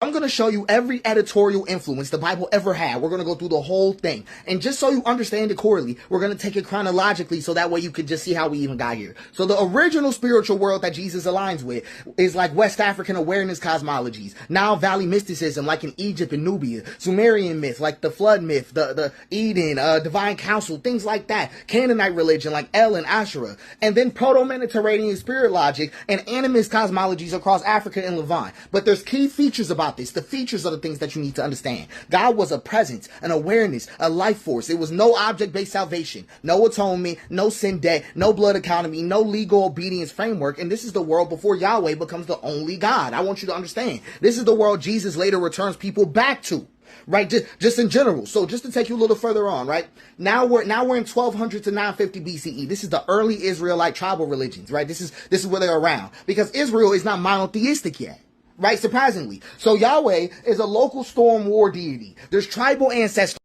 I'm going to show you every editorial influence the Bible ever had. We're going to go through the whole thing. And just so you understand it clearly, we're going to take it chronologically so that way you could just see how we even got here. So the original spiritual world that Jesus aligns with is like West African awareness cosmologies, Nile Valley mysticism like in Egypt and Nubia, Sumerian myth like the flood myth, the Eden, divine council, things like that, Canaanite religion like El and Asherah, and then proto-Mediterranean spirit logic and animist cosmologies across Africa and Levant. But there's key features about this. The features are the things that you need to understand. God was a presence, an awareness, a life force. It was no object-based salvation, no atonement, no sin debt, no blood economy, no legal obedience framework. And this is the world before Yahweh becomes the only God. I want you to understand. This is the world Jesus later returns people back to. Right, just in general. So just to take you a little further on, right? Now we're in 1200 to 950 BCE. This is the early Israelite tribal religions, right? This is where they're around, because Israel is not monotheistic yet. Right, surprisingly. So Yahweh is a local storm war deity. There's tribal ancestors.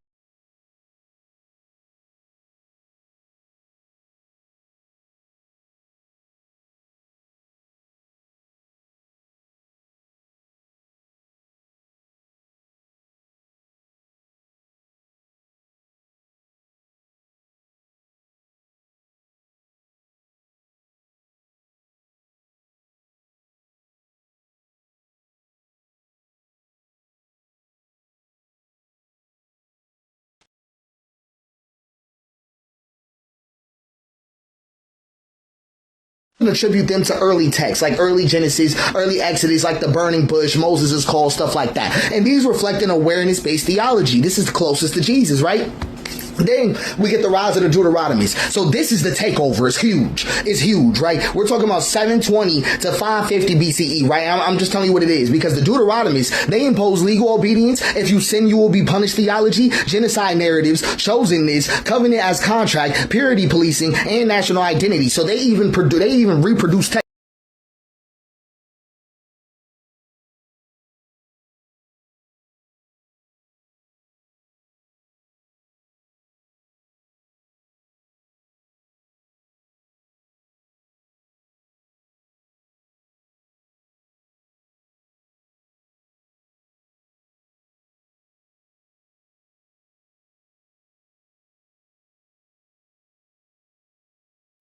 Attribute them to early texts like early Genesis, early Exodus, like the burning bush, Moses is called, stuff like that. And these reflect an awareness-based theology. This is closest to Jesus, right? Then we get the rise of the Deuteronomies. So this is the takeover. It's huge. It's huge, right? We're talking about 720 to 550 BCE, right? I'm just telling you what it is, because the Deuteronomies, they impose legal obedience. If you sin, you will be punished theology, genocide narratives, chosenness, covenant as contract, purity policing, and national identity. So they even reproduce text.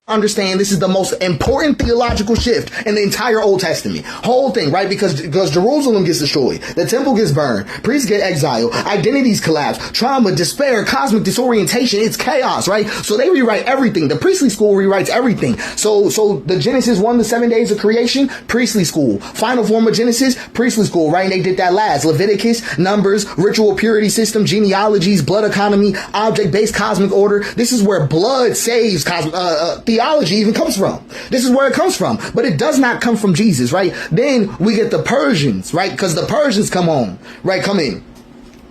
Understand, this is the most important theological shift in the entire Old Testament. Whole thing, right? Because Jerusalem gets destroyed, the temple gets burned, priests get exiled, identities collapse, trauma, despair, cosmic disorientation. It's chaos, right? So they rewrite everything. The priestly school rewrites everything. So the Genesis 1 to 7 days of creation, priestly school. Final form of Genesis, priestly school, right? And they did that last. Leviticus, Numbers, ritual purity system, genealogies, blood economy, object-based cosmic order. This is where blood saves theology even comes from. This is where it comes from, but it does not come from Jesus, right? Then we get the Persians, right? Because the Persians come in.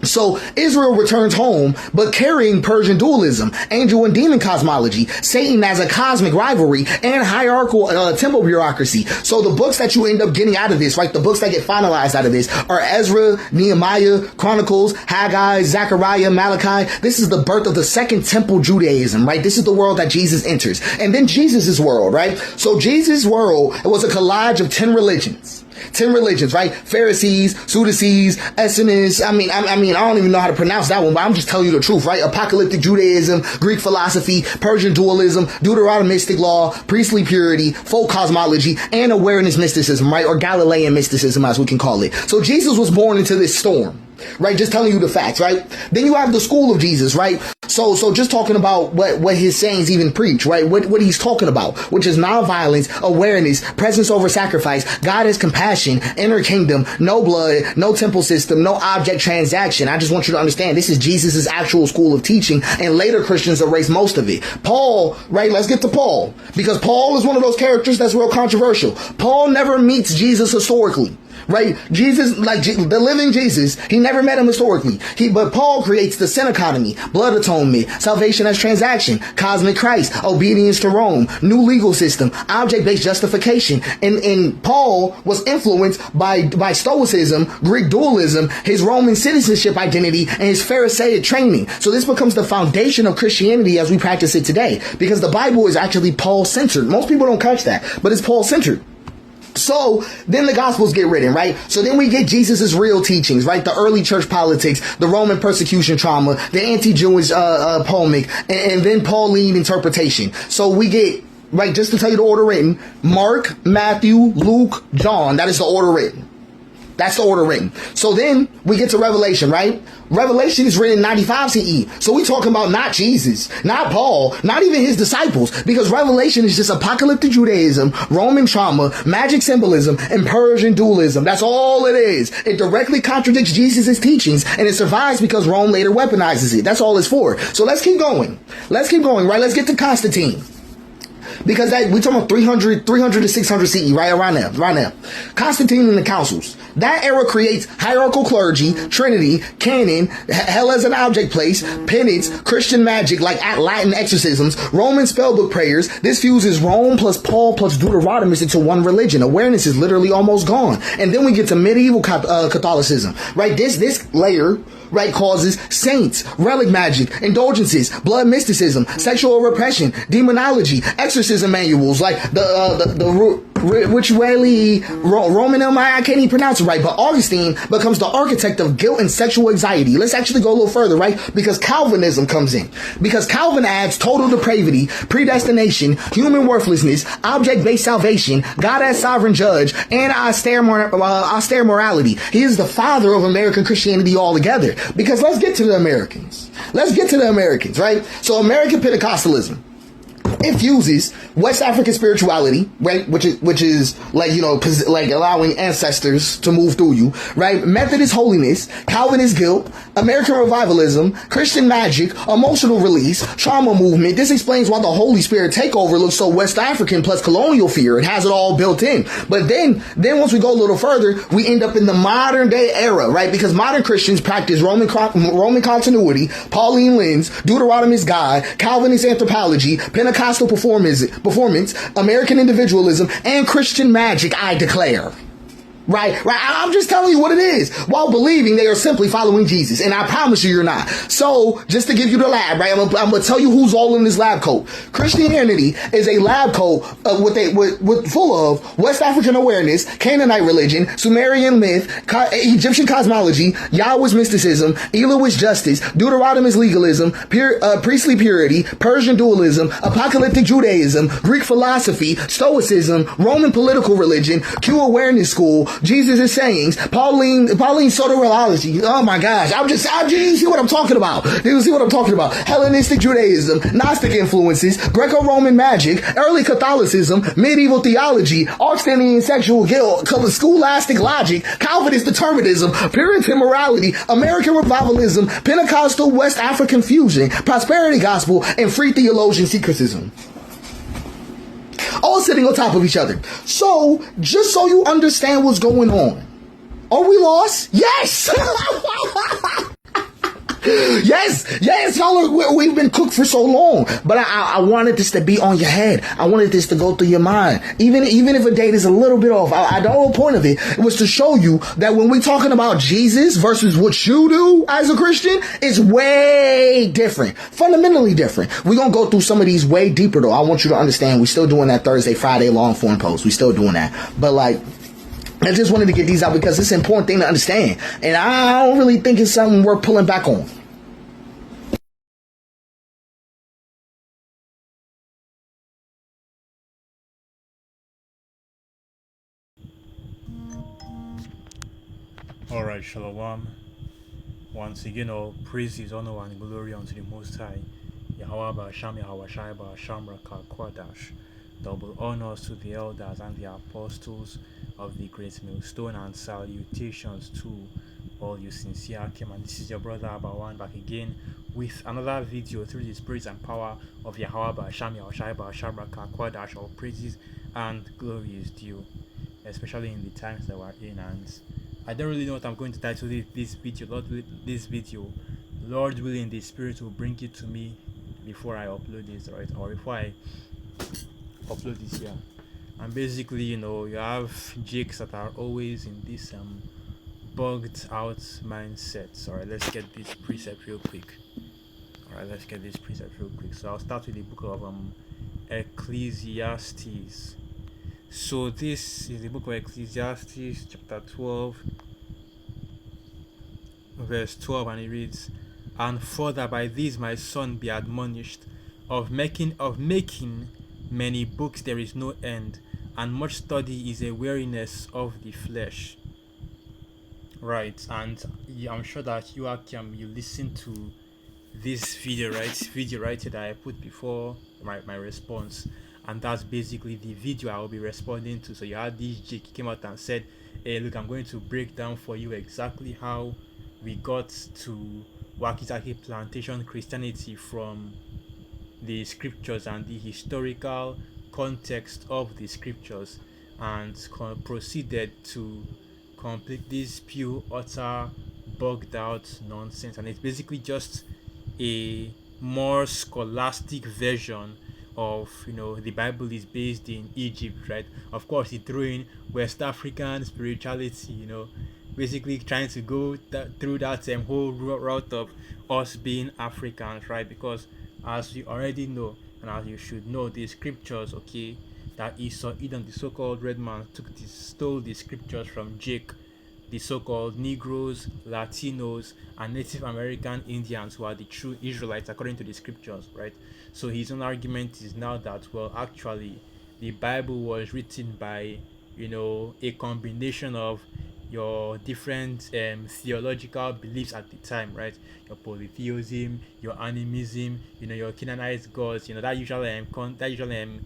So Israel returns home, but carrying Persian dualism, angel and demon cosmology, Satan as a cosmic rivalry, and hierarchical temple bureaucracy. So the books that you end up getting out of this, right, the books that get finalized out of this are Ezra, Nehemiah, Chronicles, Haggai, Zechariah, Malachi. This is the birth of the second temple Judaism, right? This is the world that Jesus enters. And then Jesus' world, right? So Jesus' world was a collage of 10 religions. 10 religions, right? Pharisees, Sadducees, Essenes. I mean, I don't even know how to pronounce that one, but I'm just telling you the truth, right? Apocalyptic Judaism, Greek philosophy, Persian dualism, Deuteronomistic law, priestly purity, folk cosmology, and awareness mysticism, right? Or Galilean mysticism, as we can call it. So Jesus was born into this storm, right? Just telling you the facts, right? Then you have the school of Jesus, right? So just talking about what his sayings even preach, right? What he's talking about, which is nonviolence, awareness, presence over sacrifice, God is compassion, inner kingdom, no blood, no temple system, no object transaction. I just want you to understand this is Jesus's actual school of teaching, and later Christians erase most of it. Paul, right? Let's get to Paul, because Paul is one of those characters that's real controversial. Paul never meets Jesus historically. Right? Jesus, like the living Jesus, he never met him historically. But Paul creates the sin economy, blood atonement, salvation as transaction, cosmic Christ, obedience to Rome, new legal system, object-based justification. And Paul was influenced by Stoicism, Greek dualism, his Roman citizenship identity, and his Pharisaic training. So this becomes the foundation of Christianity as we practice it today, because the Bible is actually Paul-centered. Most people don't catch that, but it's Paul-centered. So then the gospels get written, right? So then we get Jesus's real teachings, right? The early church politics, the Roman persecution trauma, the anti-Jewish polemic, and then Pauline interpretation. So we get, right, just to tell you the order written, Mark, Matthew, Luke, John. That is the order written. That's the order written. So then we get to Revelation, right? Revelation is written in 95 CE. So we talking about not Jesus, not Paul, not even his disciples, because Revelation is just apocalyptic Judaism, Roman trauma, magic symbolism, and Persian dualism. That's all it is. It directly contradicts Jesus' teachings, and it survives because Rome later weaponizes it. That's all it's for. So let's keep going. Let's keep going, right? Let's get to Constantine. Because that we talking about 300 to 600 CE, right around there. Constantine and the councils. That era creates hierarchical clergy, Trinity, canon, hell as an object place, penance, Christian magic like Latin exorcisms, Roman spellbook prayers. This fuses Rome plus Paul plus Deuteronomy into one religion. Awareness is literally almost gone. And then we get to medieval Catholicism, right? This layer, right, causes saints, relic magic, indulgences, blood mysticism, sexual repression, demonology, exorcism manuals, like the ritually Roman, I can't even pronounce it right, but Augustine becomes the architect of guilt and sexual anxiety. Let's actually go a little further, right? Because Calvinism comes in. Because Calvin adds total depravity, predestination, human worthlessness, object-based salvation, God as sovereign judge, and austere morality. He is the father of American Christianity altogether. Because let's get to the Americans. Right? So American Pentecostalism. It fuses West African spirituality, right, which is like, you know, like allowing ancestors to move through you, right? Methodist holiness, Calvinist guilt, American revivalism, Christian magic, emotional release, trauma movement. This explains why the Holy Spirit takeover looks so West African plus colonial fear. It has it all built in. But then once we go a little further, we end up in the modern day era, right? Because modern Christians practice Roman continuity, Pauline lens, Deuteronomy's God, Calvinist anthropology, Pentecostal performance, American individualism, and Christian magic, I declare. Right. I'm just telling you what it is, while believing they are simply following Jesus. And I promise you're not. So, just to give you the lab, right, I'm going to tell you who's all in this lab coat. Christianity is a lab coat with full of West African awareness, Canaanite religion, Sumerian myth, Egyptian cosmology, Yahweh's mysticism, Elohist justice, Deuteronomy's legalism, priestly purity, Persian dualism, apocalyptic Judaism, Greek philosophy, Stoicism, Roman political religion, Q awareness school, Jesus' sayings, Pauline soteriology. Oh my gosh. You see what I'm talking about? Hellenistic Judaism, Gnostic influences, Greco-Roman magic, early Catholicism, medieval theology, Augustinian sexual guilt, scholastic logic, Calvinist determinism, Puritan morality, American revivalism, Pentecostal West African fusion, prosperity gospel, and free theologian secretism. All sitting on top of each other. So, just so you understand what's going on. Are we lost? Yes! Yes, y'all we've been cooked for so long. But I wanted this to be on your head. I wanted this to go through your mind. Even if a date is a little bit off, the whole point of it was to show you that when we're talking about Jesus versus what you do as a Christian, it's way different. Fundamentally different. We're going to go through some of these way deeper though. I want you to understand we're still doing that Thursday, Friday long form post. We're still doing that. But like, I just wanted to get these out because it's an important thing to understand. And I don't really think it's something worth pulling back on. Alright, Shalom. Once again, all praise is honor and glory unto the Most High. Yahweh Ba'asham, Yahweh Shai Ba'asham Rakal Kwadash. Double honors to the elders and the apostles of the great millstone, and salutations to all you sincere came. And this is your brother Abawan back again with another video through the spirit and power of Yahweh Ba'asham, Yahweh Shai Ba'asham Rakal Kwadash. All praises and glory is due, especially in the times that we're in. And I don't really know what I'm going to title this video. Lord willing, the Spirit will bring it to me before I upload this, right? Or before I upload this here. And basically, you know, you have jakes that are always in this bugged out mindset. Alright, let's get this precept real quick. So I'll start with the book of Ecclesiastes. So this is the book of Ecclesiastes, chapter 12, verse 12, and it reads, "And further by these my son be admonished, of making many books there is no end, and much study is a weariness of the flesh." Right, and I'm sure that you Akim, you listen to this video right here that I put before my response, and that's basically the video I will be responding to. So you had this Jake came out and said, "Hey, look, I'm going to break down for you exactly how we got to Wakitaki Plantation Christianity from the scriptures and the historical context of the scriptures, and proceeded to complete this pure utter bugged out nonsense. And it's basically just a more scholastic version of, the Bible is based in Egypt, right? Of course he threw in West African spirituality, basically trying to go through that whole route of us being Africans, right? Because as you already know, and as you should know, the scriptures, okay, that Esau, Edom, the so-called red man, stole the scriptures from Jake, the so-called Negroes, Latinos, and Native American Indians, who are the true Israelites according to the scriptures, right? So his own argument is now that, well, actually, the Bible was written by, a combination of your different theological beliefs at the time, right? Your polytheism, your animism, your Canaanite gods, that usually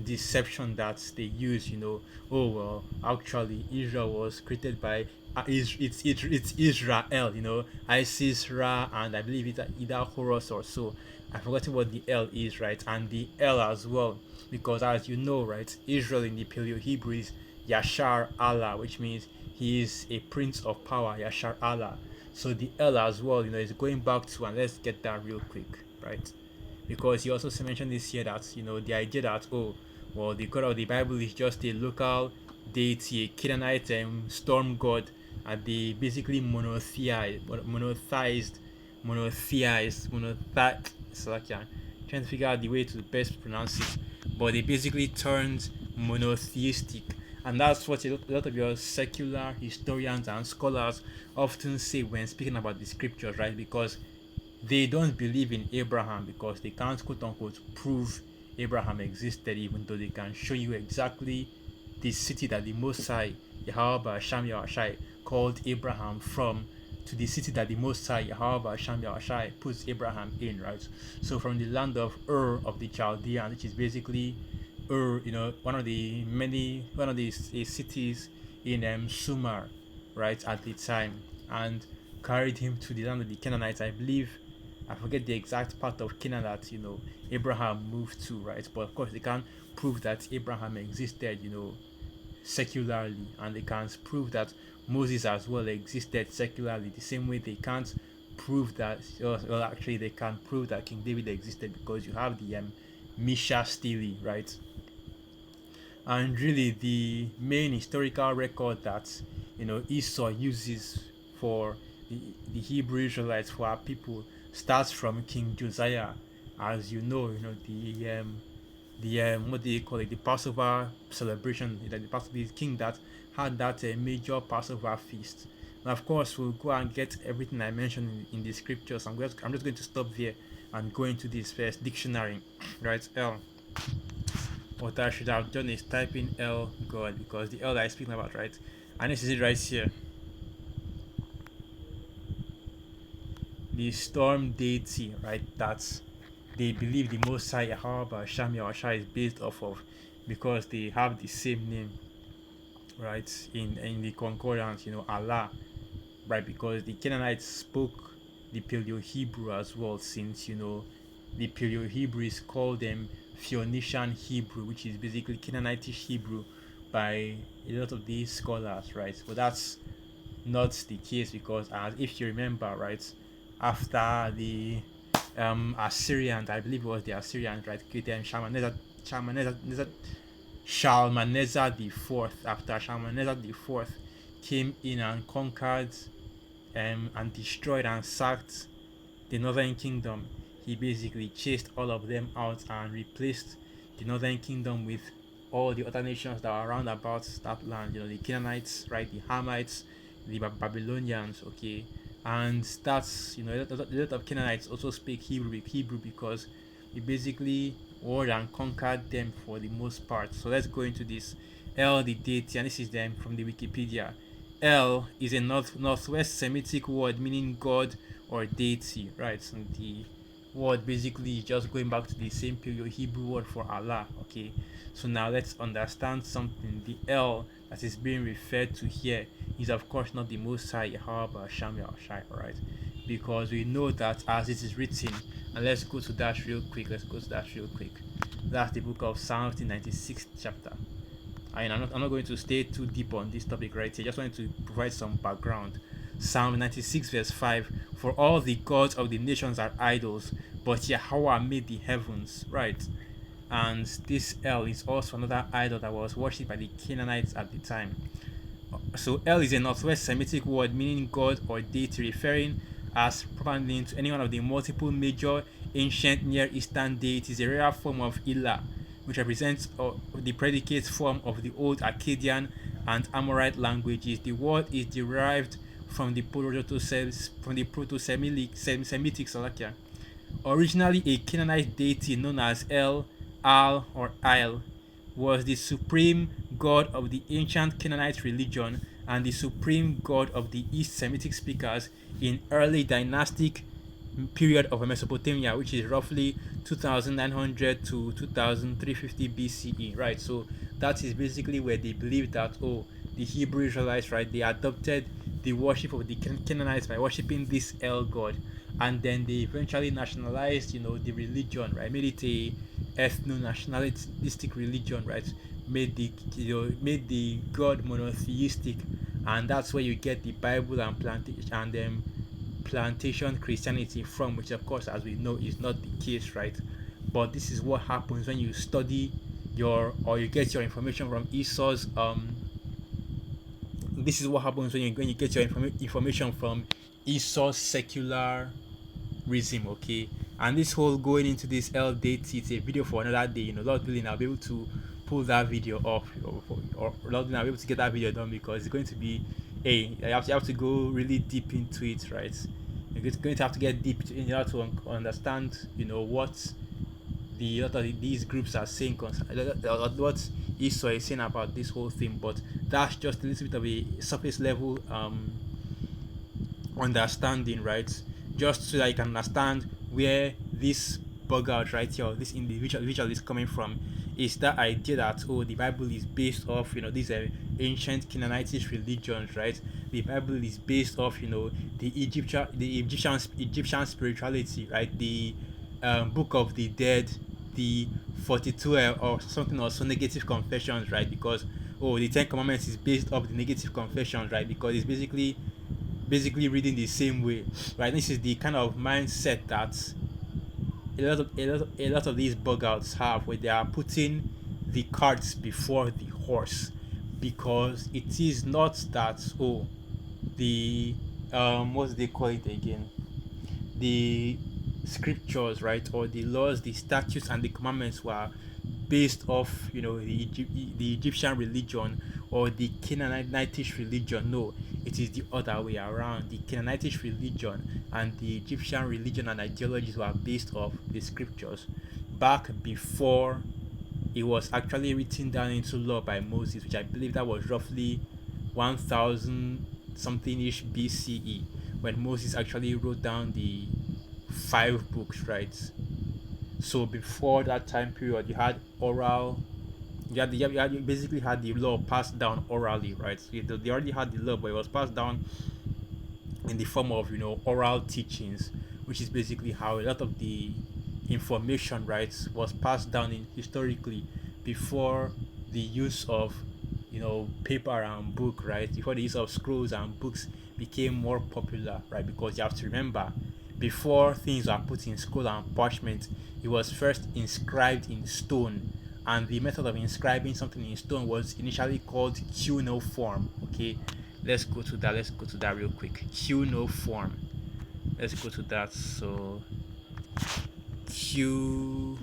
deception that they use, oh well, actually Israel was created by it's Israel, Isis, Ra, and I believe it's either Horus or so. I've forgotten what the L is, right? And the L as well, because as you know, right, Israel in the Paleo Hebrew is Yashar Allah, which means he is a prince of power, Yashar Allah. So the L as well, is going back to, and let's get that real quick, right? Because he also mentioned this here that, the idea that, oh, well, the God of the Bible is just a local deity, a Canaanite storm god, and they basically so like, yeah, trying to figure out the way to best pronounce it, but they basically turned monotheistic. And that's what a lot of your secular historians and scholars often say when speaking about the scriptures, right? Because they don't believe in Abraham, because they can't quote unquote prove Abraham existed, even though they can show you exactly the city that the Most High Yahweh Sham Yahushai called Abraham from, to the city that the Most High Yahweh Sham Yahushai puts Abraham in, right? So from the land of Ur of the Chaldeans, which is basically Ur, one of the cities in Sumer, right, at the time, and carried him to the land of the Canaanites. I believe, I forget the exact part of Canaan that Abraham moved to, right? But of course they can't prove that Abraham existed, secularly, and they can't prove that Moses as well existed secularly. The same way they can't prove that, well, actually they can prove that King David existed, because you have the Misha Stele, right? And really, the main historical record that Esau uses for the Hebrew Israelites, for our people, starts from King Josiah. As you know, the what do you call it, the Passover celebration, the Passover, king that had that major Passover feast. And of course, we'll go and get everything I mentioned in the scriptures. I'm just going to stop there and go into this first dictionary, right? L. What I should have done is type in L God, because the L that I'm speaking about, right? And this is it right here. The storm deity, right? That's, they believe the Most High Yahweh Sham Yahushua is based off of, because they have the same name, right? In the concordance, Allah, right? Because the Canaanites spoke the Paleo Hebrew as well, since the Paleo Hebrew is called Phoenician Hebrew, which is basically Canaanitish Hebrew by a lot of these scholars, right? But that's not the case, because as if you remember, right, after the Assyrians, I believe it was the Assyrians, right, created Shalmaneser the Fourth. After Shalmaneser the Fourth came in and conquered and destroyed and sacked the Northern Kingdom, he basically chased all of them out and replaced the Northern Kingdom with all the other nations that are around about that land, the Canaanites, right, the Hamites, the Babylonians, okay. And that's, a lot of Canaanites also speak Hebrew because we basically warred and conquered them for the most part. So let's go into this. El, the deity, and this is them from the Wikipedia. El is a northwest Semitic word meaning God or deity, right? And the word basically is just going back to the same period Hebrew word for Allah, okay? So now let's understand something. The El that is being referred to here is of course not the Most High Yahweh Shami al Shai, alright? Because we know that as it is written, and let's go to that real quick. That's the book of Psalms, the 96th chapter. I'm not going to stay too deep on this topic right here. Just wanted to provide some background. Psalm 96 verse 5. For all the gods of the nations are idols, but Yahweh made the heavens. Right. And this El is also another idol that was worshipped by the Canaanites at the time. So El is a Northwest Semitic word meaning God or deity, referring as probably to any one of the multiple major ancient Near Eastern deities, a rare form of Ilah, which represents the predicate form of the old Akkadian and Amorite languages. The word is derived from the Proto-Semitic Salakia. Originally a Canaanite deity known as El, Al, or Il, was the supreme god of the ancient Canaanite religion and the supreme god of the East Semitic speakers in early dynastic period of Mesopotamia, which is roughly 2900 to 2350 BCE, right? So that is basically where they believe that, the Hebrew Israelites, right, they adopted the worship of the Canaanites by worshiping this El god, and then they eventually nationalized, the religion, right? Made it a ethno-nationalistic religion, right? Made the god monotheistic, and that's where you get the Bible and Plantation Christianity from, which of course, as we know, is not the case, right? But this is what happens when you study you get your information from Esau's this is what happens when you get your information from Esau's secularism, okay? And this whole going into this LDT, it's a video for another day. Lord willing, I'll be able to pull that video off, or Lord willing, I'll be able to get that video done, because it's going to be you have to go really deep into it, right? You're going to have to get deep in order to understand, what these groups are saying, what Esau is saying about this whole thing. But that's just a little bit of a surface level understanding, right? Just so that you can understand where this bug out right here, this individual is coming from, is that idea that the Bible is based off these ancient Canaanite religions, right? The Bible is based off the Egyptian spirituality, right? The Book of the Dead, the 42 or something, or so negative confessions, right? Because the Ten Commandments is based off the negative confessions, right? Because it's basically reading the same way, right? This is the kind of mindset that a lot of these bug outs have, where they are putting the carts before the horse, because it is not that the what do they call it again, the scriptures, right, or the laws, the statutes and the commandments were based off the Egyptian religion or the Canaanite religion. No, it is the other way around. The Canaanite religion and the Egyptian religion and ideologies were based off the scriptures back before it was actually written down into law by Moses, which I believe that was roughly 1000 something ish BCE, when Moses actually wrote down the 5 books, right? So before that time period, you had oral. You basically had the law passed down orally, right? So they already had the law, but it was passed down in the form of oral teachings, which is basically how a lot of the information, right, was passed down historically, before the use of paper and book, right? Before the use of scrolls and books became more popular, right? Because you have to remember, before things were put in scroll and parchment, it was first inscribed in stone, and the method of inscribing something in stone was initially called cuneiform. Okay, let's go to that real quick. Cuneiform, let's go to that. So cuneiform,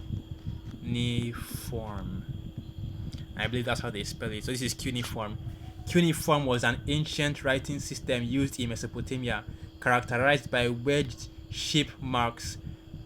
I believe that's how they spell it. So this is cuneiform. Cuneiform was an ancient writing system used in Mesopotamia, characterized by wedged shape marks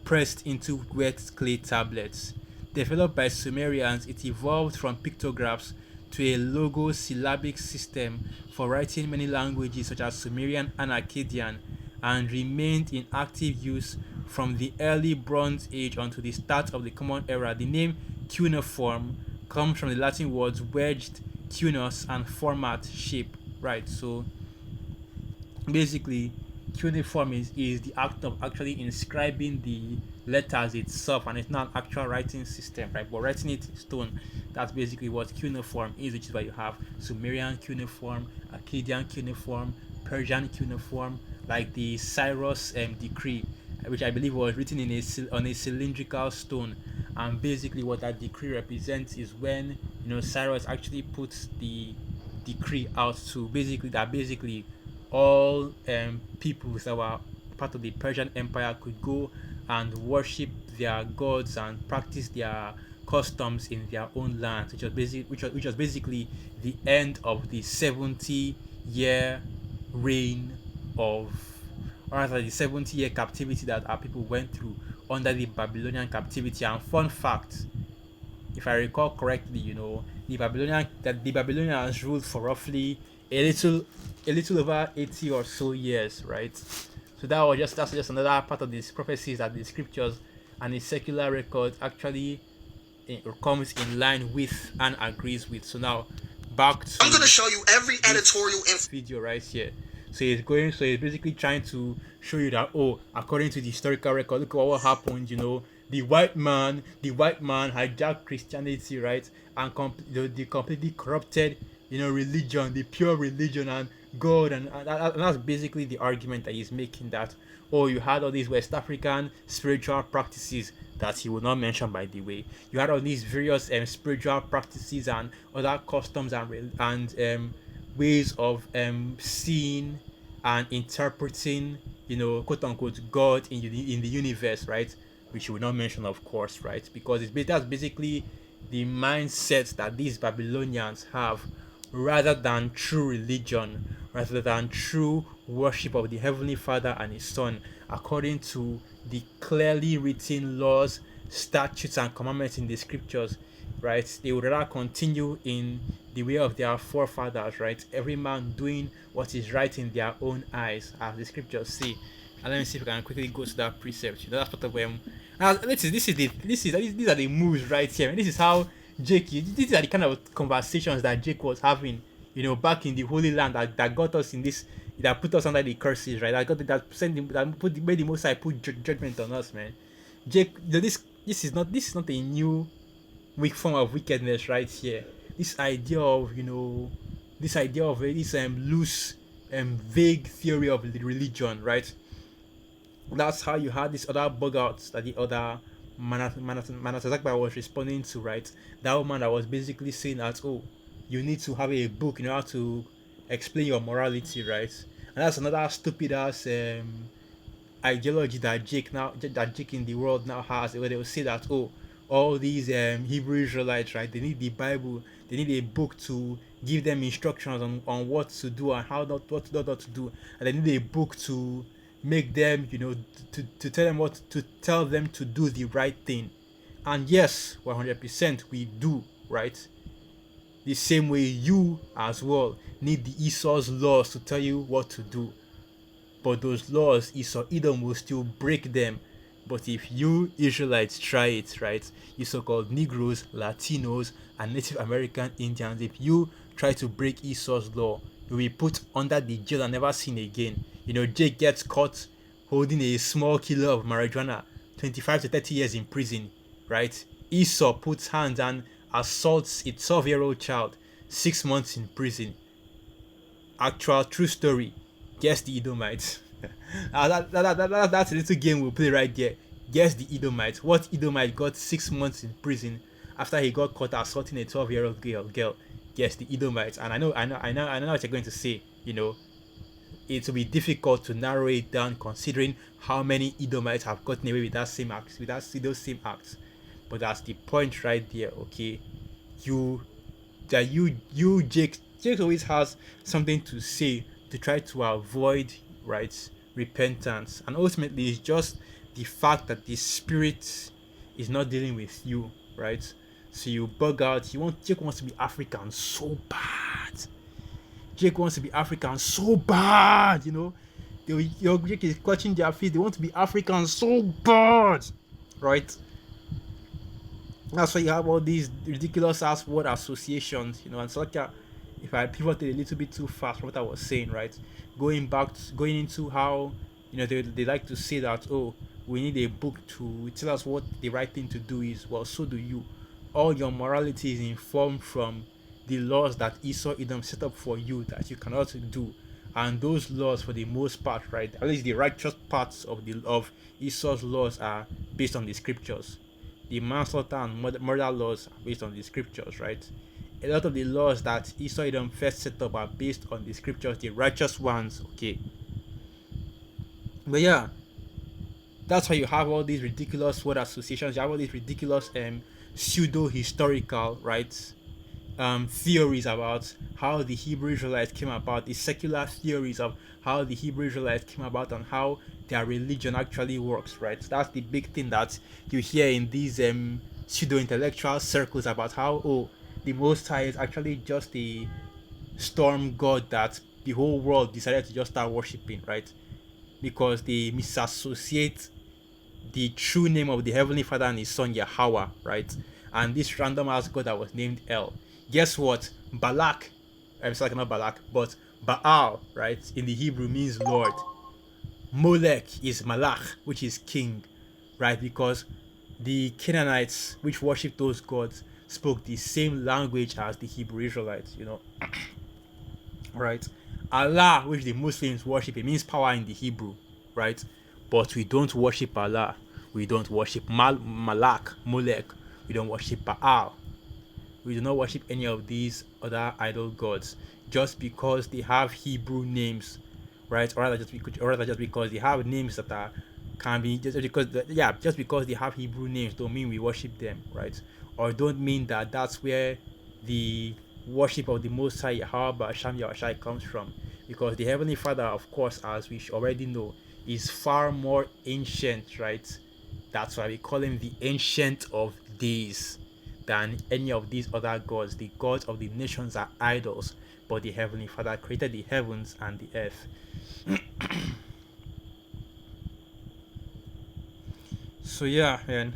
pressed into wet clay tablets. Developed by Sumerians, it evolved from pictographs to a logo-syllabic system for writing many languages such as Sumerian and Akkadian, and remained in active use from the early Bronze Age until the start of the Common Era. The name cuneiform comes from the Latin words wedged, cunus, and format, shape. Right. So basically, cuneiform is the act of actually inscribing the letters itself, and it's not an actual writing system, right? But writing it in stone, that's basically what cuneiform is, which is why you have Sumerian cuneiform, Akkadian cuneiform, Persian cuneiform, like the Cyrus decree, which I believe was written in on a cylindrical stone. And basically, what that decree represents is when Cyrus actually puts the decree out to basically all peoples that were part of the Persian Empire could go and worship their gods and practice their customs in their own land, which was basically the end of the 70-year reign of, or rather the 70-year captivity that our people went through under the Babylonian captivity. And fun fact, if I recall correctly, the Babylonians ruled for roughly a little over 80 or so years, right? So that's just another part of these prophecies that the scriptures and the secular record actually comes in line with and agrees with. So now back to, I'm going to show you every editorial video right here. So he's basically trying to show you that, according to the historical record, look at what happened. The white man hijacked Christianity, right, and the completely corrupted religion, the pure religion and God, and that's basically the argument that he's making, that you had all these West African spiritual practices that he would not mention, by the way. You had all these various spiritual practices and other customs and ways of seeing and interpreting, quote unquote, God in the universe, right? Which you will not mention, of course, right? Because that's basically the mindset that these Babylonians have, rather than true religion, rather than true worship of the Heavenly Father and His Son, according to the clearly written laws, statutes, and commandments in the scriptures, right? They would rather continue in the way of their forefathers, right? Every man doing what is right in their own eyes, as the scriptures say. And let me see if I can quickly go to that precept. That's part of them. These are the moves right here. And this is how these are the kind of conversations that Jake was having, back in the Holy Land, that got us in this, that put us under the curses, right? Made the Most High put judgment on us, man. Jake, this is not a new weak form of wickedness right here. This idea of this loose vague theory of the religion, right? That's how you had these other bug outs that the other Manasazakba was responding to, right? That woman that was basically saying that, you need to have a book in order to explain your morality, right? And that's another stupid ass ideology that Jake in the world now has, where they will say that, all these Hebrew Israelites, right, they need the Bible, they need a book to give them instructions on what to do and what to do, and they need a book to make them, to tell them to do the right thing. And yes, 100% we do, right? The same way you as well need the Esau's laws to tell you what to do. But those laws, Esau Edom will still break them. But if you Israelites try it, right, you so-called Negroes, Latinos, and Native American Indians, if you try to break Esau's law, you'll be put under the jail and never seen again. Jake gets caught holding a small kilo of marijuana, 25 to 30 years in prison, right? Esau puts hands and assaults a 12-year-old child, 6 months in prison. Actual true story. Guess the Edomites. That's a little game we'll play right there. Guess the Edomites. What Edomite got 6 months in prison after he got caught assaulting a 12-year-old girl? Guess the Edomites. And I know what you're going to say. It will be difficult to narrow it down, considering how many Edomites have gotten away with those same acts. But that's the point right there, okay? You that Jake always has something to say to try to avoid, right, repentance, and ultimately it's just the fact that the spirit is not dealing with you, right? So you bug out. Jake wants to be African so bad. Jake wants to be African so bad, Your Jake is clutching their feet. They want to be African so bad, right? That's why you have all these ridiculous ass word associations, and so if I pivoted a little bit too fast from what I was saying, right? Going into how, they like to say that, oh, we need a book to tell us what the right thing to do is. Well, so do you. All your morality is informed from the laws that Esau Edom set up for you that you cannot do. And those laws, for the most part, right, at least the righteous parts of Esau's laws are based on the scriptures. The manslaughter and murder laws are based on the scriptures, right? A lot of the laws that Esau Edom first set up are based on the scriptures, the righteous ones, okay. But yeah, that's why you have all these ridiculous word associations. You have all these ridiculous pseudo historical, right, theories about how the Hebrew Israelites came about, the secular theories of how the Hebrew Israelites came about and how their religion actually works, right? That's the big thing that you hear in these pseudo intellectual circles about how, oh, the Most High is actually just a storm god that the whole world decided to just start worshiping, right? Because they misassociate the true name of the Heavenly Father and His Son Yahweh, right? And this random ass god that was named El. Guess what? Balak, I'm sorry, not Balak, but Baal, right, in the Hebrew means Lord. Molech is Malach, which is king, right? Because the Canaanites, which worshipped those gods, spoke the same language as the Hebrew Israelites, right? Allah, which the Muslims worship, it means power in the Hebrew, right? But we don't worship Allah. We don't worship Malak, Molech. We don't worship Baal. We do not worship any of these other idol gods just because they have Hebrew names, right? Or rather, just because they have names that are can be just because they have Hebrew names don't mean we worship them, right? Or don't mean that that's where the worship of the Most High Yahweh Hashem Yahushai comes from, because the Heavenly Father, of course, as we already know, is far more ancient, right? That's why we call him the Ancient of Days than any of these other gods. The gods of the nations are idols, but the Heavenly Father created the heavens and the earth. So yeah, man,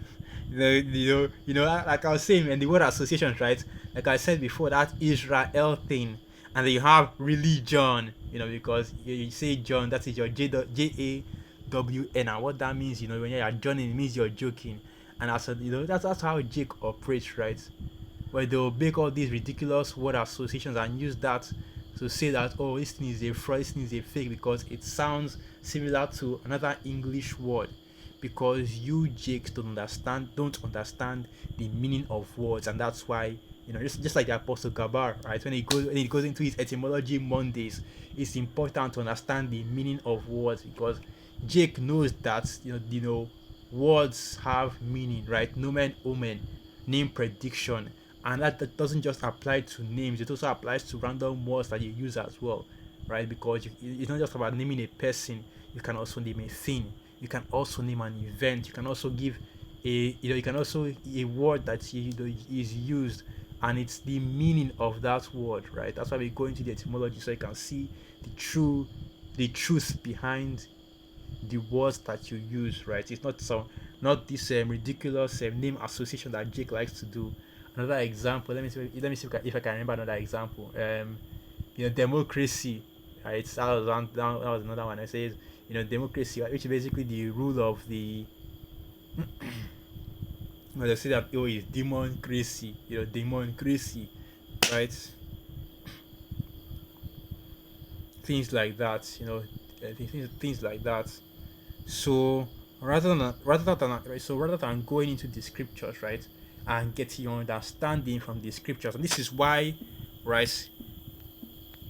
like I was saying, and the word associations, right? Like I said before, that Israel thing, and then you have religion, because you say John, that is your Jawn, and what that means, when you're joining, it means you're joking, and that's how Jake operates, right? Where they'll make all these ridiculous word associations and use that to say that, oh, this thing is a fraud, this thing is a fake, because it sounds similar to another English word. Because you Jakes don't understand the meaning of words, and that's why, just like the Apostle Gabar, right? When he goes into his etymology Mondays, it's important to understand the meaning of words, because Jake knows that words have meaning, right? Nomen omen, name prediction, and that doesn't just apply to names; it also applies to random words that you use as well, right? Because it's not just about naming a person; you can also name a thing. You can also name an event. You can also give a word that is used, and it's the meaning of that word, right? That's why we go into the etymology, so you can see the truth behind the words that you use, right? It's not this ridiculous name association that Jake likes to do. Another example. Let me see if I can remember another example. Democracy. Right? That was another one. I say, democracy, which is basically the rule of the. Well, they say that it's democracy. Democracy, right? Things like that. Things like that. So rather than going into the scriptures, right, and getting your understanding from the scriptures, and this is why, right,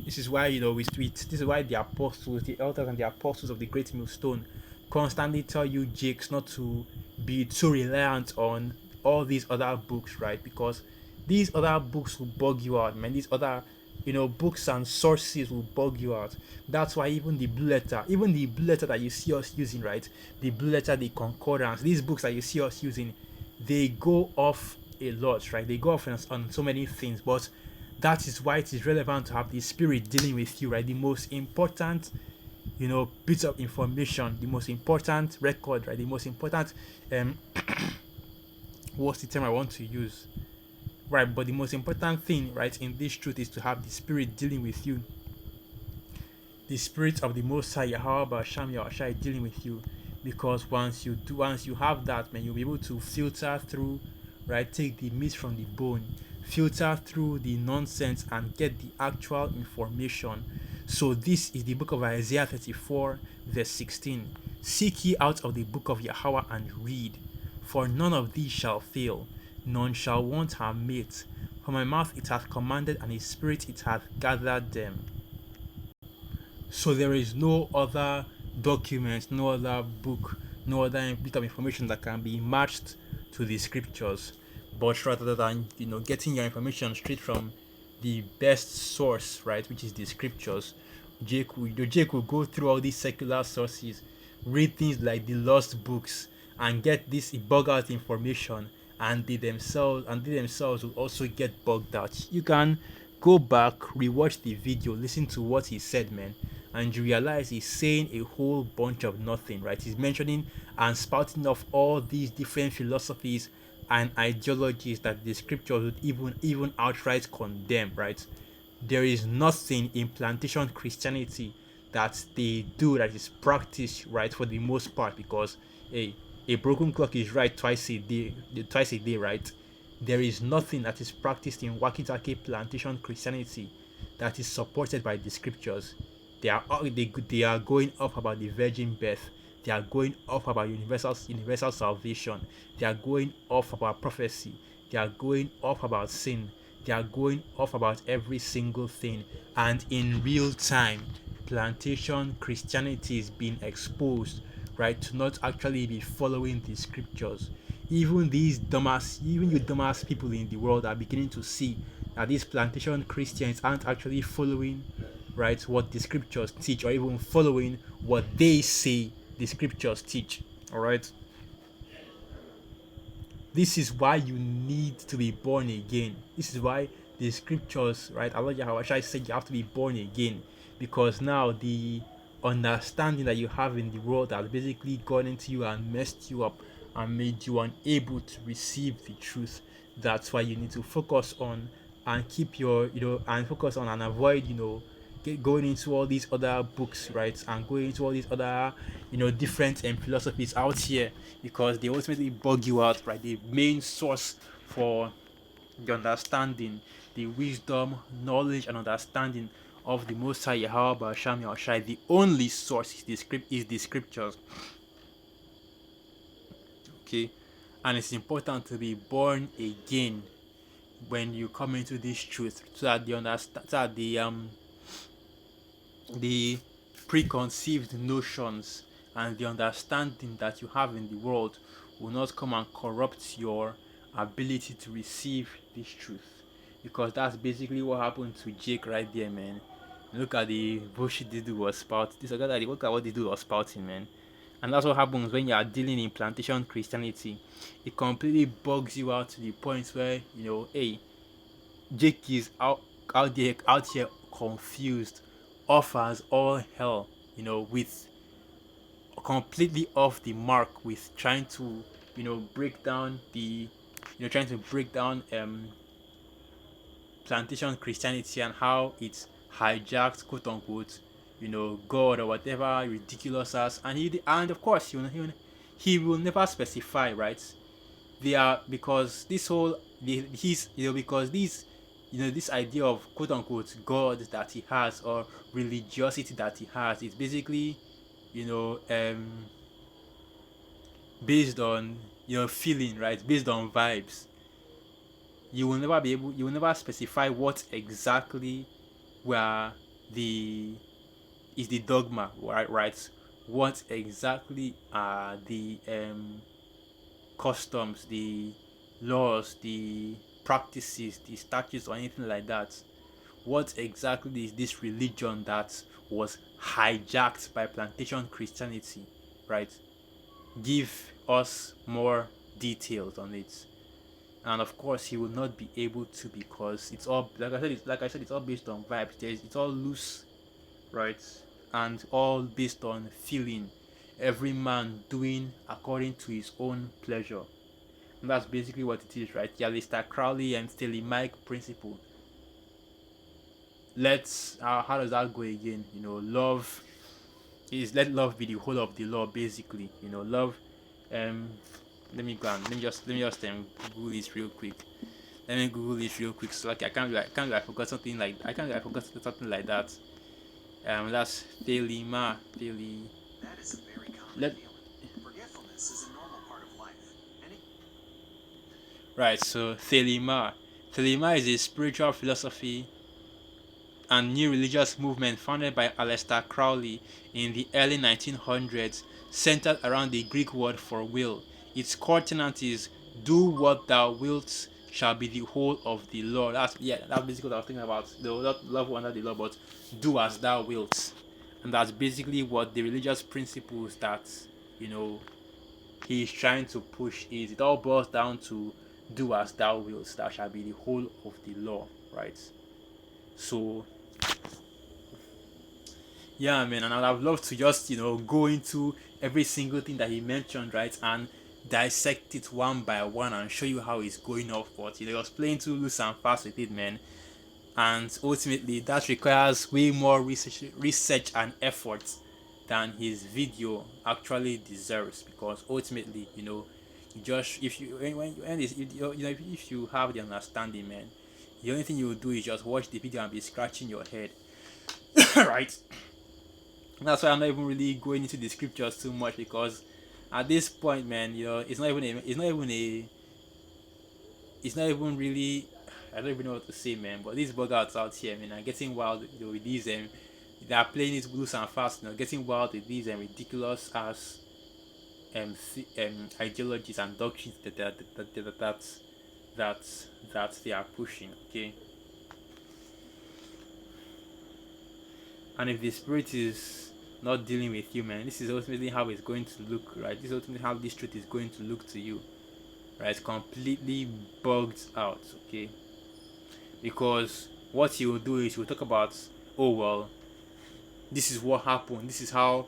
this is why this is why the apostles, the elders, and the apostles of the Great Millstone constantly tell you, Jakes, not to be too reliant on all these other books, right? Because These other books will bug you out, man. These other, books and sources will bug you out. That's why even the blue letter that you see us using, right? The blue letter, the concordance, these books that you see us using, they go off a lot, right? They go off on so many things, but that is why it is relevant to have the Spirit dealing with you, right? The most important, bits of information, the most important record, right? The most important, um, what's the term I want to use? Right, but the most important thing, right, in this truth is to have the Spirit dealing with you. The Spirit of the Most High, Yahweh Basham Yahushai, dealing with you. Because once you have that, man, you'll be able to filter through, right, take the meat from the bone, filter through the nonsense and get the actual information. So this is the book of Isaiah 34, verse 16. Seek ye out of the book of Yahweh and read, for none of these shall fail, none shall want her mate. For my mouth it hath commanded, and his spirit it hath gathered them. So there is no other document, no other book, no other bit of information that can be matched to the scriptures. But rather than getting your information straight from the best source, right, which is the scriptures, Jake will go through all these secular sources, read things like the lost books, and get this bug out information, and they themselves will also get bugged out. You can go back, rewatch the video, listen to what he said, man, and you realize he's saying a whole bunch of nothing, right? He's mentioning and spouting off all these different philosophies and ideologies that the scriptures would even outright condemn, right? There is nothing in plantation Christianity that they do that is practiced, right, for the most part, because a broken clock is right twice a day, right? There is nothing that is practiced in Wakitake plantation Christianity that is supported by the scriptures. They are going off about the virgin birth. They are going off about universal salvation. They are going off about prophecy. They are going off about sin. They are going off about every single thing. And in real time, plantation Christianity is being exposed, right, to not actually be following the scriptures. Even you dumbass people in the world are beginning to see that these plantation Christians aren't actually following, right, what the scriptures teach, or even following what they say the scriptures teach. All right. This is why you need to be born again. This is why the scriptures, right? Allah Yahweh said you have to be born again, because now the understanding that you have in the world has basically gone into you and messed you up and made you unable to receive the truth. That's why you need to focus on and keep your, and focus on and avoid, going into all these other books, right, and going into all these other, different philosophies out here, because they ultimately bug you out, right? The main source for the understanding, the wisdom, knowledge, and understanding of the Most High Yahweh Basham Yahushai, the only source is the scriptures. Okay, and it's important to be born again when you come into this truth, so that the preconceived notions and the understanding that you have in the world will not come and corrupt your ability to receive this truth. Because that's basically what happened to Jake right there, man. Look at the bullshit this dude was spouting. Look at what this dude was spouting, man. And that's what happens when you are dealing in plantation Christianity. It completely bugs you out to the point where, hey, Jake is out here confused, offers all hell, with completely off the mark, with trying to, break down plantation Christianity and how it's hijacked, quote unquote, God or whatever ridiculous as, and of course he will never specify, right? They are, because this whole he's because this idea of quote unquote God that he has, or religiosity that he has, is basically you know um based on feeling, right, based on vibes. You will never specify what exactly were the is the dogma, right? What exactly are the customs, the laws, the practices, the statutes, or anything like that. What exactly is this religion that was hijacked by plantation Christianity, right? Give us more details on it. And of course, he will not be able to, because it's all, it's all based on vibes. It's all loose, right? And all based on feeling. Every man doing according to his own pleasure. And that's basically what it is, right? The Aleister Crowley and Stanley Mike principle. Let's how does that go again? Love is, let love be the whole of the law, basically. Love. Um, let me just Google this real quick. Let me Google this real quick. So like I forgot something like I forgot something like that. That's Thelema. That is a very common Let feeling. Forgetfulness is a normal part of life. Right. So Thelema. Thelema is a spiritual philosophy and new religious movement founded by Aleister Crowley in the early 1900s, centered around the Greek word for will. Its core tenet is "Do what thou wilt shall be the whole of the law." That's basically what I was thinking about. The love under the law, but do as thou wilt, and that's basically what the religious principles that you know he's trying to push is. It all boils down to do as thou wilt, thou shall be the whole of the law, right? So yeah, man, and I'd have loved to just go into every single thing that he mentioned, right, and dissect it one by one and show you how it's going off. But he was playing too loose and fast with it, man, and ultimately that requires way more research and effort than his video actually deserves. Because ultimately, you just if you when you end this, if you have the understanding, man, the only thing you will do is just watch the video and be scratching your head, right? That's why I'm not even really going into the scriptures too much, because at this point, man, it's not even really, I don't even know what to say, man. But these bugouts out here, man, are getting wild, with these they are playing it loose and fast, getting wild with these ridiculous ass ideologies and doctrines that they are pushing. Okay, and if the spirit is not dealing with you, man, this is ultimately how it's going to look, right? This is ultimately how this truth is going to look to you, right? Completely bugged out. Okay, because what he will do is he will talk about, oh well, this is what happened, this is how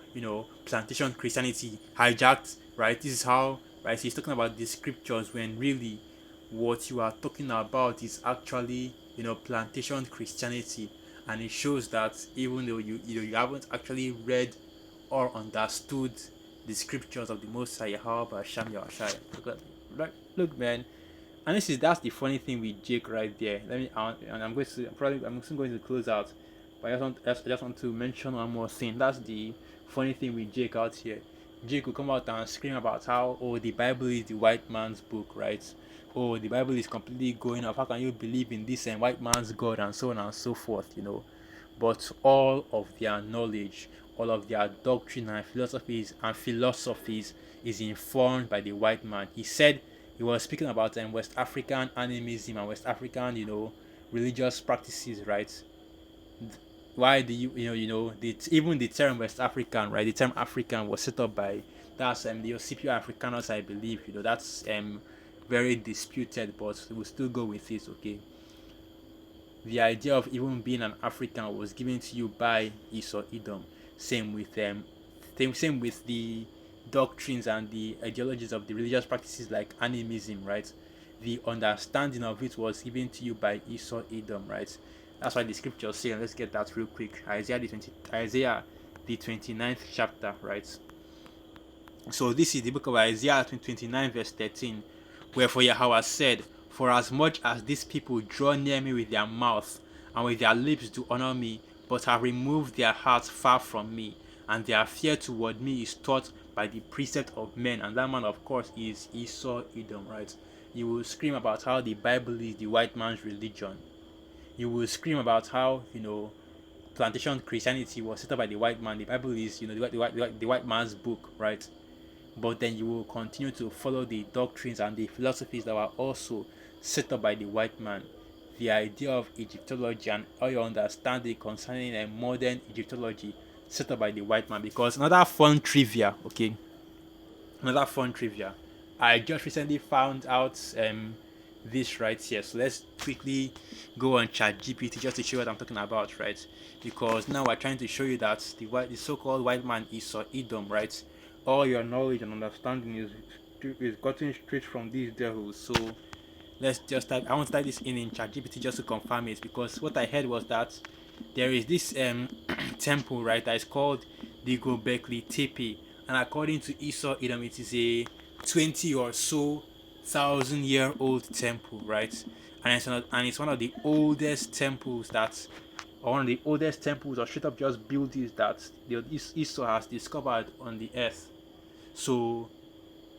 plantation Christianity hijacked, right? This is how, right? He's talking about the scriptures, when really what you are talking about is actually plantation Christianity. And it shows that even though you haven't actually read or understood the scriptures of the Most High Yahweh Sham Yahshai. Look, man, and that's the funny thing with Jake right there. And I'm soon going to close out, but I just want to mention one more thing. That's the funny thing with Jake out here. Jake will come out and scream about how, oh, the Bible is the white man's book, right? Oh, the Bible is completely going off. How can you believe in this and white man's God, and so on and so forth, But all of their knowledge, all of their doctrine and philosophies is informed by the white man. He said he was speaking about West African animism and West African, religious practices, right? Why do even the term West African, right? The term African was set up by, that's the Scipio Africanus, I believe. That's very disputed, but we'll still go with it. Okay, the idea of even being an African was given to you by Esau Edom. Same with same with the doctrines and the ideologies of the religious practices like animism, right? The understanding of it was given to you by Esau Edom, right? That's why the scriptures say, and let's get that real quick. Isaiah the 29th chapter, right? So this is the book of Isaiah 29 verse 13. Wherefore Yahweh said, for as much as these people draw near me with their mouth, and with their lips do honor me, but have removed their hearts far from me, and their fear toward me is taught by the precept of men. And that man, of course, is Esau Edom, right? You will scream about how the Bible is the white man's religion. You will scream about how, plantation Christianity was set up by the white man. The Bible is, the white man's book, right? But then you will continue to follow the doctrines and the philosophies that were also set up by the white man, the idea of Egyptology and all your understanding concerning a modern Egyptology set up by the white man. Because another fun trivia, I just recently found out this right here. So let's quickly go on ChatGPT just to show what I'm talking about, right? Because now we're trying to show you that the so-called white man Esau Edom, right? All your knowledge and understanding is gotten straight from these devils. So let's just type. I want to type this in ChatGPT just to confirm it, because what I heard was that there is this temple, right, that is called the Gobekli Tepe, and according to Esau Edom, it is a 20 or so thousand-year-old temple, right? And it's one of the oldest temples that, or one of the oldest temples or straight up just buildings that the Esau has discovered on the earth. So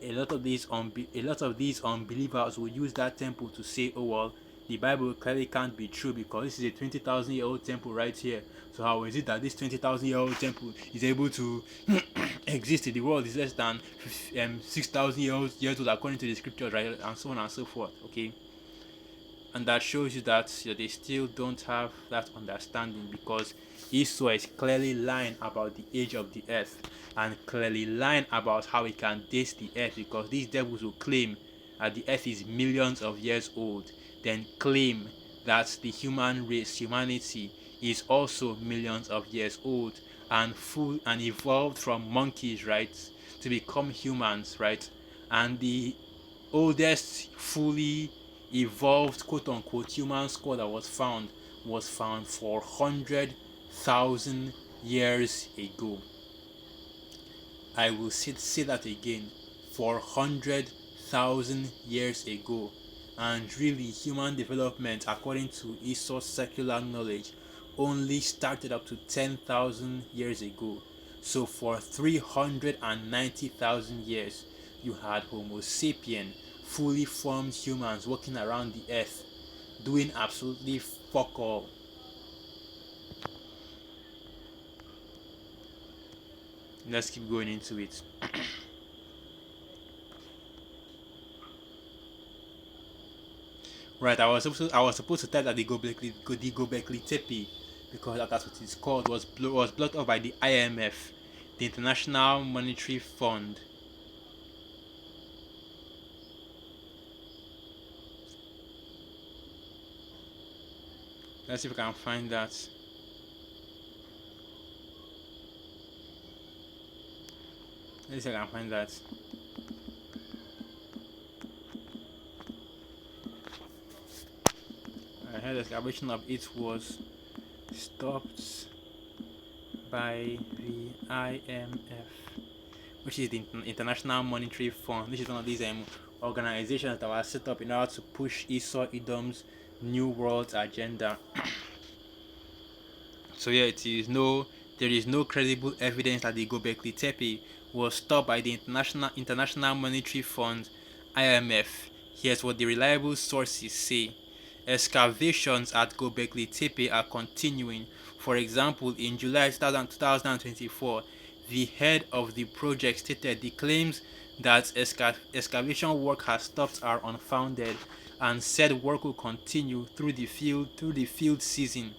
a lot of these unbelievers will use that temple to say, oh well, the Bible clearly can't be true because this is a 20,000-year-old temple right here. So how is it that this 20,000-year-old temple is able to exist in the world is less than 6,000 years old according to the scriptures, right? And so on and so forth. Okay, and that shows you that they still don't have that understanding, because Esau is clearly lying about the age of the earth and clearly lying about how he can date the earth, because these devils will claim that the earth is millions of years old, then claim that the human race, humanity, is also millions of years old and full and evolved from monkeys, right, to become humans, right? And the oldest fully evolved quote unquote human skull that was found 400,000 years ago. I will say that again, 400,000 years ago. And really, human development, according to Esau's secular knowledge, only started up to 10,000 years ago. So for 390,000 years, you had Homo sapien, fully formed humans walking around the earth, doing absolutely fuck all. Let's keep going into it. Right, I was supposed to type that the Gobekli Tepe, because that's what it's called, was blocked off by the IMF, the International Monetary Fund. Let's see if we can find that. Let's see if I can find that. I heard the excavation of it was stopped by the IMF, which is the International Monetary Fund. This is one of these organizations that were set up in order to push Esau Edom's New World agenda. So yeah, there is no credible evidence that the Gobekli Tepe was stopped by the International Monetary Fund, IMF. Here's what the reliable sources say. Excavations at Gobekli Tepe are continuing. For example, in July 2024, the head of the project stated the claims that excavation work has stopped are unfounded, and said work will continue through the field season.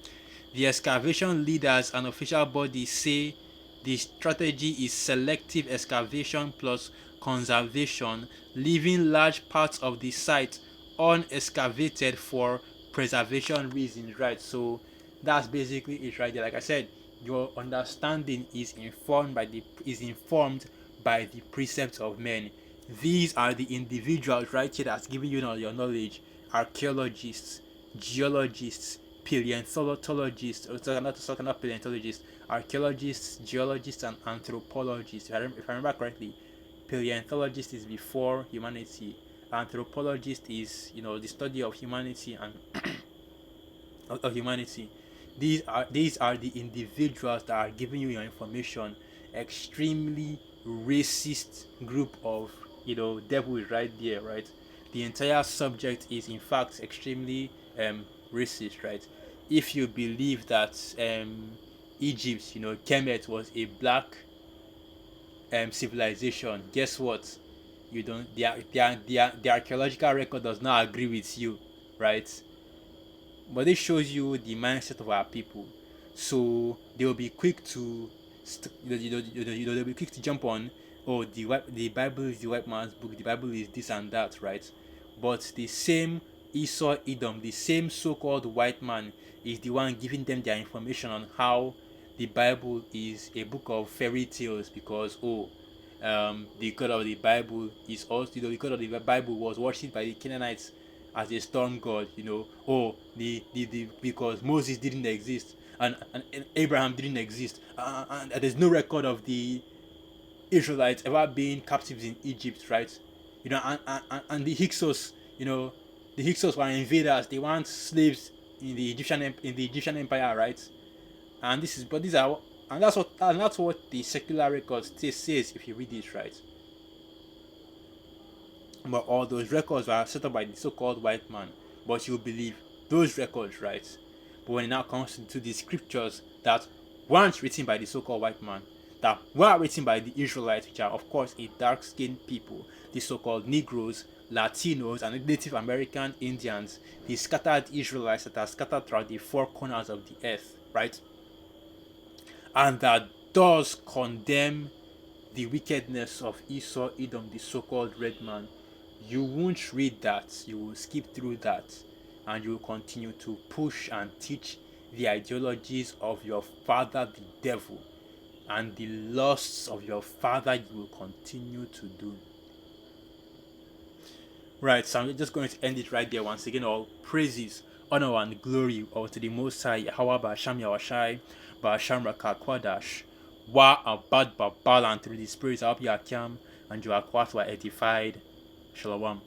The excavation leaders and official bodies say the strategy is selective excavation plus conservation, leaving large parts of the site unexcavated for preservation reasons, right? So that's basically it right there. Like I said, your understanding is informed by the precepts of men. These are the individuals right here that's giving you your knowledge: archaeologists, geologists, paleontologists, not paleontologists, archaeologists, geologists, and anthropologists. If I remember correctly, paleontologist is before humanity. Anthropologist is the study of humanity and of humanity. These are the individuals that are giving you your information. Extremely racist group of devils right there, right? The entire subject is in fact extremely racist, right? If you believe that Egypt, Kemet was a black civilization, guess what? you don't the archaeological record does not agree with you, right? But this shows you the mindset of our people. So they will be quick to they'll be quick to jump on, oh, the Bible is the white man's book, the Bible is this and that, right? But the same Esau Edom, the same so-called white man, is the one giving them their information on how the Bible is a book of fairy tales, because the God of the Bible is also, the God of the Bible was worshipped by the Canaanites as a storm god, the because Moses didn't exist, and Abraham didn't exist, and there's no record of the Israelites ever being captives in Egypt, right? And the Hyksos, the Hyksos were invaders. They weren't slaves in the Egyptian Empire, right? And this is, but these are, and that's what the secular record says if you read it, right? But all those records were set up by the so-called white man. But you believe those records, right? But when it now comes to the scriptures that weren't written by the so-called white man, that were written by the Israelites, which are of course a dark-skinned people, the so-called Negroes, Latinos, and Native American Indians, the scattered Israelites that are scattered throughout the four corners of the earth, right? And that does condemn the wickedness of Esau, Edom, the so-called red man. You won't read that, you will skip through that, and you will continue to push and teach the ideologies of your father, the devil, and the lusts of your father you will continue to do. Right, so I'm just going to end it right there. Once again, all praises, honor, and glory are to the Most High, Yahweh Ba'asham Yawashai, Ba'asham Rakakwadash, Wa Abad Babal, and through the spirits of Yakyam, and you are quite edified. Shalom.